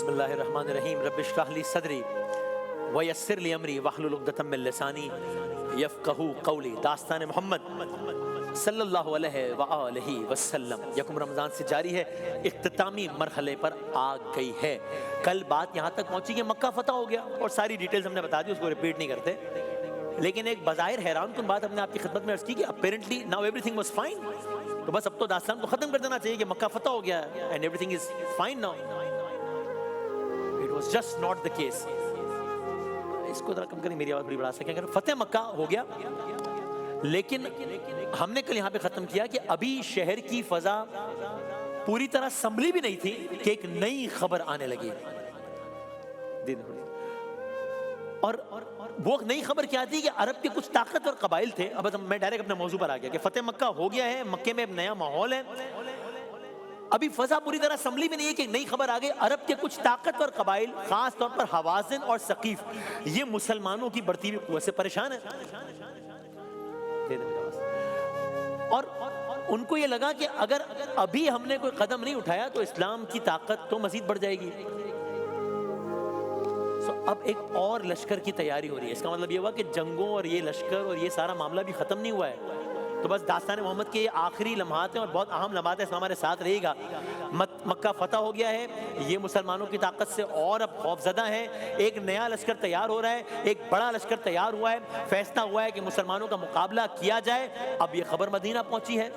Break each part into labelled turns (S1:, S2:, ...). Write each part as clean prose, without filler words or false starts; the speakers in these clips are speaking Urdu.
S1: بسم اللہ الرحمن الرحیم رب اشرح لی صدری ویسر لی امری واحلل عقدۃ من لسانی یفقہوا قولی. داستان محمد صلی اللہ علیہ وآلہ وسلم یکم رمضان سے جاری ہے، اختتامی مرحلے پر آ گئی ہے. کل بات یہاں تک پہنچی کہ مکہ فتح ہو گیا اور ساری ڈیٹیلز ہم نے بتا دی، اس کو ریپیٹ نہیں کرتے. لیکن ایک بظاہر حیران کن بات ہم نے آپ کی خدمت میں عرض کی کہ apparently now everything was fine. تو بس اب تو داستان کو ختم کر دینا چاہیے کہ مکہ فتح ہو گیا and everything is fine now. It was just not the case. اس کو ذرا کم کریں، میری آواز بڑی بڑھا سکیں. اگر فتح مکہ ہو گیا، لیکن ہم نے کل یہاں پہ ختم کیا کہ ابھی شہر کی فضا پوری طرح سنبھلی بھی نہیں تھی کہ ایک نئی خبر آنے لگی. اور وہ نئی خبر کیا تھی کہ عرب کے کچھ طاقتور قبائل تھے. اب میں ڈائریکٹ اپنے موضوع پر آ گیا کہ فتح مکہ ہو گیا ہے، مکے میں نیا ماحول ہے. ابھی فضا پوری طرح سنبھلی بھی نہیں ہے کہ نئی خبر آ گئی. عرب کے کچھ طاقتور قبائل، خاص طور پر حوازن اور ثقیف، یہ مسلمانوں کی بڑھتی ہوئی قوت سے پریشان ہیں. اور ان کو یہ لگا کہ اگر ابھی ہم نے کوئی قدم نہیں اٹھایا تو اسلام کی طاقت تو مزید بڑھ جائے گی. اب ایک اور لشکر کی تیاری ہو رہی ہے. اس کا مطلب یہ ہوا کہ جنگوں اور یہ لشکر اور یہ سارا معاملہ بھی ختم نہیں ہوا ہے. تو بس داستان محمد کے یہ آخری لمحات ہیں اور بہت اہم لمحات ہیں. اس میں ہمارے ساتھ رہے گا. مکہ فتح ہو گیا ہے، یہ مسلمانوں کی طاقت سے اور اب خوف زدہ ہیں. ایک نیا لشکر تیار ہو رہا ہے، ایک بڑا لشکر تیار ہوا ہے. فیصلہ ہوا ہے کہ مسلمانوں کا مقابلہ کیا جائے. اب یہ خبر مدینہ پہنچی ہے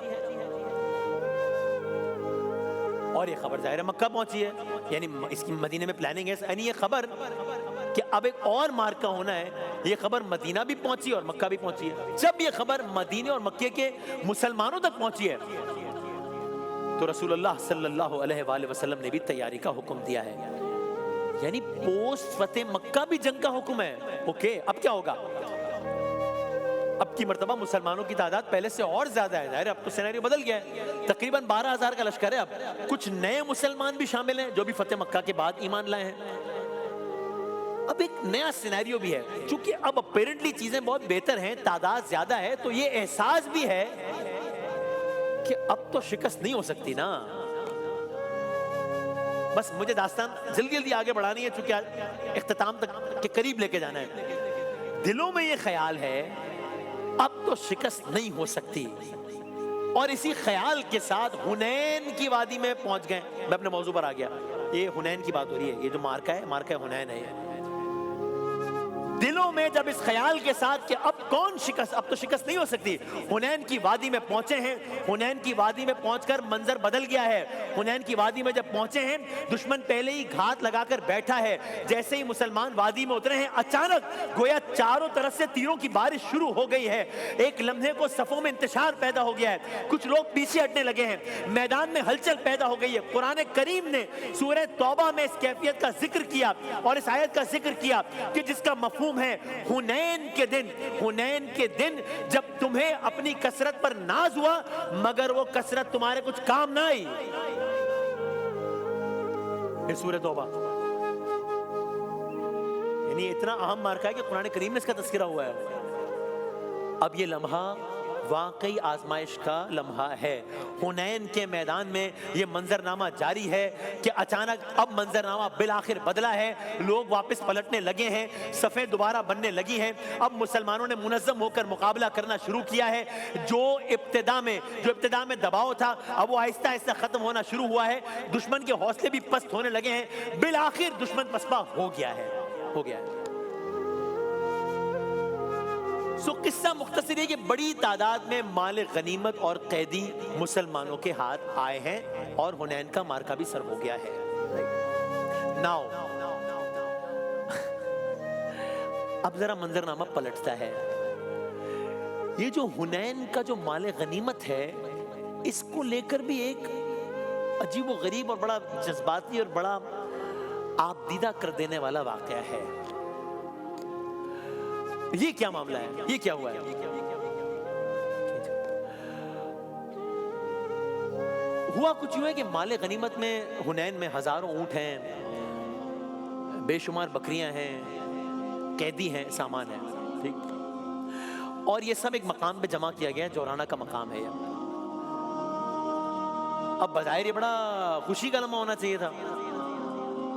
S1: اور یہ خبر ظاہر مکہ پہنچی ہے. یعنی اس کی مدینے میں پلاننگ ہے. یعنی یہ خبر کہ اب ایک اور مارکہ ہونا ہے، یہ خبر مدینہ بھی پہنچی اور مکہ بھی پہنچی ہے. جب یہ خبر مدینے اور مکے کے مسلمانوں تک پہنچی ہے تو رسول اللہ صلی اللہ علیہ وآلہ وسلم نے بھی تیاری کا حکم دیا ہے. یعنی پوسٹ فتح مکہ بھی جنگ کا حکم ہے. اوکے، اب کیا ہوگا؟ اب کی مرتبہ مسلمانوں کی تعداد پہلے سے اور زیادہ ہے. ظاہر اب تو سینیریو بدل گیا ہے. تقریباً 12,000 کا لشکر ہے. اب کچھ نئے مسلمان بھی شامل ہیں جو بھی فتح مکہ کے بعد ایمان لائے ہیں. اب ایک نیا سینیریو بھی ہے. چونکہ اب اپیرنٹلی چیزیں بہت بہتر ہیں، تعداد زیادہ ہے، تو یہ احساس بھی ہے کہ اب تو شکست نہیں ہو سکتی نا. بس مجھے داستان جلدی جلدی آگے بڑھانی ہے چونکہ اختتام تک کے قریب لے کے جانا ہے. دلوں میں یہ خیال ہے اب تو شکست نہیں ہو سکتی، اور اسی خیال کے ساتھ حنین کی وادی میں پہنچ گئے. میں اپنے موضوع پر آ گیا. یہ حنین کی بات ہو رہی ہے. یہ جو مارکہ حنین ہے. دلوں میں جب اس خیال کے ساتھ کہ اب کون شکست، اب تو شکست نہیں ہو سکتی، حنین کی وادی میں پہنچے ہیں. حنین کی وادی میں پہنچ کر منظر بدل گیا ہے. حنین کی وادی میں جب پہنچے ہیں، دشمن پہلے ہی گھات لگا کر بیٹھا ہے. جیسے ہی مسلمان وادی میں اترے ہیں، اچانک گویا چاروں طرف سے تیروں کی بارش شروع ہو گئی ہے. ایک لمحے کو صفوں میں انتشار پیدا ہو گیا ہے. کچھ لوگ پیچھے ہٹنے لگے ہیں. میدان میں ہلچل پیدا ہو گئی ہے. قرآن کریم نے سورہ توبہ میں اس کیفیت کا ذکر کیا اور اس آیت کا ذکر کیا کہ جس کا مفہوم ہے حنین کے دن جب تمہیں اپنی کثرت پر ناز ہوا مگر وہ کثرت تمہارے کچھ کام نہ آئی. یہ سورہ توبہ یعنی اتنا اہم مارکہ ہے کہ قرآن کریم میں اس کا تذکرہ ہوا ہے. اب یہ لمحہ واقعی آزمائش کا لمحہ ہے. حنین کے میدان میں یہ منظرنامہ جاری ہے کہ اچانک اب منظرنامہ بالآخر بدلا ہے. لوگ واپس پلٹنے لگے ہیں، صفیں دوبارہ بننے لگی ہیں. اب مسلمانوں نے منظم ہو کر مقابلہ کرنا شروع کیا ہے. جو ابتدا میں دباؤ تھا اب وہ آہستہ آہستہ ختم ہونا شروع ہوا ہے. دشمن کے حوصلے بھی پست ہونے لگے ہیں. بالآخر دشمن پسپا ہو گیا ہے. قصہ مختصر ہے کہ بڑی تعداد میں مال غنیمت اور قیدی مسلمانوں کے ہاتھ آئے ہیں اور حنین کا مارکہ بھی سر ہو گیا ہے. ناؤ اب ذرا منظرنامہ پلٹتا ہے. یہ جو حنین کا جو مال غنیمت ہے، اس کو لے کر بھی ایک عجیب و غریب اور بڑا جذباتی اور بڑا آپ دیدہ کر دینے والا واقعہ ہے. یہ کیا معاملہ ہے؟ یہ کیا ہوا ہے؟ ہوا کچھ یوں ہے کہ مال غنیمت میں حنین میں ہزاروں اونٹ ہیں، بے شمار بکریاں ہیں، قیدی ہیں، سامان ہے. ٹھیک، اور یہ سب ایک مقام پہ جمع کیا گیا ہے. جورانہ کا مقام ہے. اب بظاہر یہ بڑا خوشی کا لمحہ ہونا چاہیے تھا.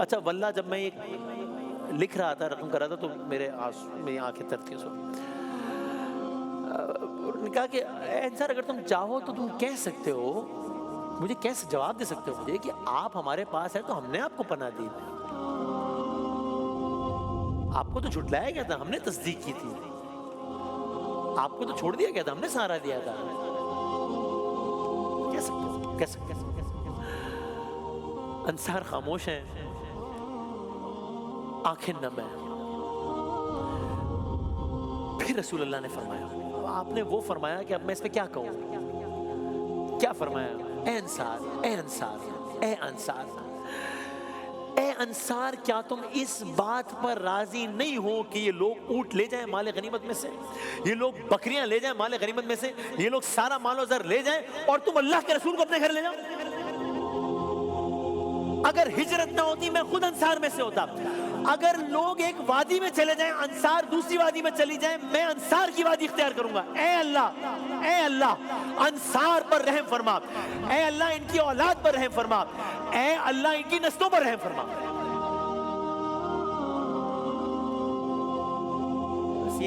S1: اچھا واللہ جب میں یہ لکھ رہا تھا، رقم کر رہا تھا، تو میری آنکھیں ترتی. نے کہا کہ اے انصار اگر تم چاہو تو تم کہہ سکتے ہو، مجھے کیسے جواب دے سکتے ہو مجھے کہ آپ ہمارے پاس ہے تو ہم نے آپ کو پناہ دی. آپ کو تو جھٹلایا گیا تھا، ہم نے تصدیق کی تھی. آپ کو تو چھوڑ دیا گیا تھا، ہم نے سہارا دیا تھا. کیسے انصار خاموش ہیں، آنکھیں نم ہیں. پھر رسول اللہ نے فرمایا، آپ نے وہ فرمایا کہ اب میں اس پہ کیا کہوں. کیا فرمایا؟ اے انصار، اے انصار، اے انصار، اے انصار، کیا تم اس بات پر راضی نہیں ہو کہ یہ لوگ اونٹ لے جائیں مال غنیمت میں سے، یہ لوگ بکریاں لے جائیں مال غنیمت میں سے، یہ لوگ سارا مال و زر لے جائیں اور تم اللہ کے رسول کو اپنے گھر لے جاؤ؟ اگر ہجرت نہ ہوتی میں خود انصار میں سے ہوتا. اگر لوگ ایک وادی میں چلے جائیں، انصار دوسری وادی میں چلی جائیں، میں انصار کی وادی اختیار کروں گا. اے اللہ انصار پر رحم فرما، اے اللہ ان کی اولاد پر رحم فرما، اے اللہ ان کی نسلوں پر رحم فرما. بس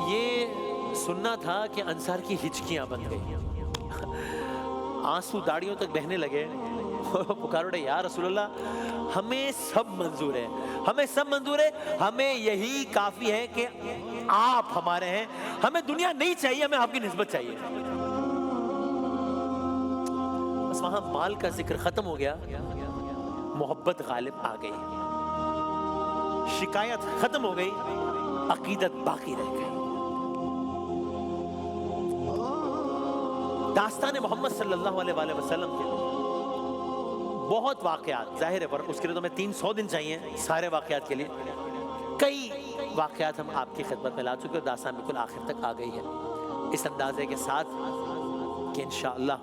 S1: یہ سننا تھا کہ انصار کی ہچکیاں بن گئی، آنسو داڑیوں تک بہنے لگے. پکار اٹھے، یا رسول اللہ ہمیں سب منظور ہے، ہمیں سب منظور ہے، ہمیں یہی کافی ہے کہ آپ ہمارے ہیں، ہمیں دنیا نہیں چاہیے، ہمیں آپ کی نسبت چاہیے. بس وہاں مال کا ذکر ختم ہو گیا، محبت غالب آ گئی، شکایت ختم ہو گئی، عقیدت باقی رہ گئی. داستان محمد صلی اللہ علیہ وآلہ وسلم کے بہت واقعات، ظاہر ہے پر اس کے لیے تو میں 300 دن چاہیے سارے واقعات کے لیے. کئی واقعات ہم آپ کی خدمت میں لا چکے اور داستان بالکل آخر تک آ گئی ہے، اس اندازے کے ساتھ کہ انشاءاللہ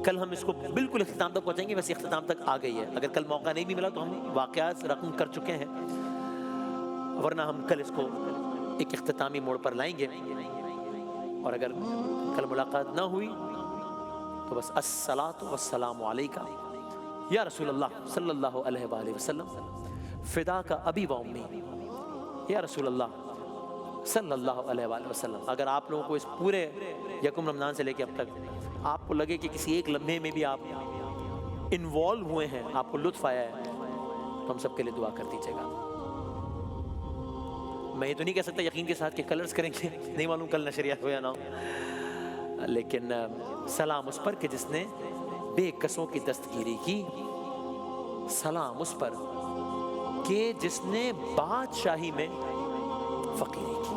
S1: کل ہم اس کو بالکل اختتام تک پہنچیں گے. ویسے اختتام تک آ گئی ہے، اگر کل موقع نہیں بھی ملا تو ہم واقعات رقم کر چکے ہیں، ورنہ ہم کل اس کو ایک اختتامی موڑ پر لائیں گے. اور اگر کل ملاقات نہ ہوئی تو بس الصلاۃ والسلام علیکہ یا رسول اللہ صلی اللہ علیہ وآلہ وسلم، فدا کا ابی و امی یا رسول اللہ صلی اللہ علیہ وآلہ وسلم. اگر آپ لوگوں کو اس پورے یکم رمضان سے لے کے اب تک آپ کو لگے کہ کسی ایک لمحے میں بھی آپ انوالو ہوئے ہیں، آپ کو لطف آیا ہے، تو ہم سب کے لیے دعا کر دیجیے گا. میں یہ تو نہیں کہہ سکتا یقین کے ساتھ کہ کلرز کریں گے، نہیں معلوم کل نشریات ہو یا نہ ہو، لیکن سلام اس پر کہ جس نے بے کسوں کی دستگیری کی، سلام اس پر کہ جس نے بادشاہی میں فقیری کی.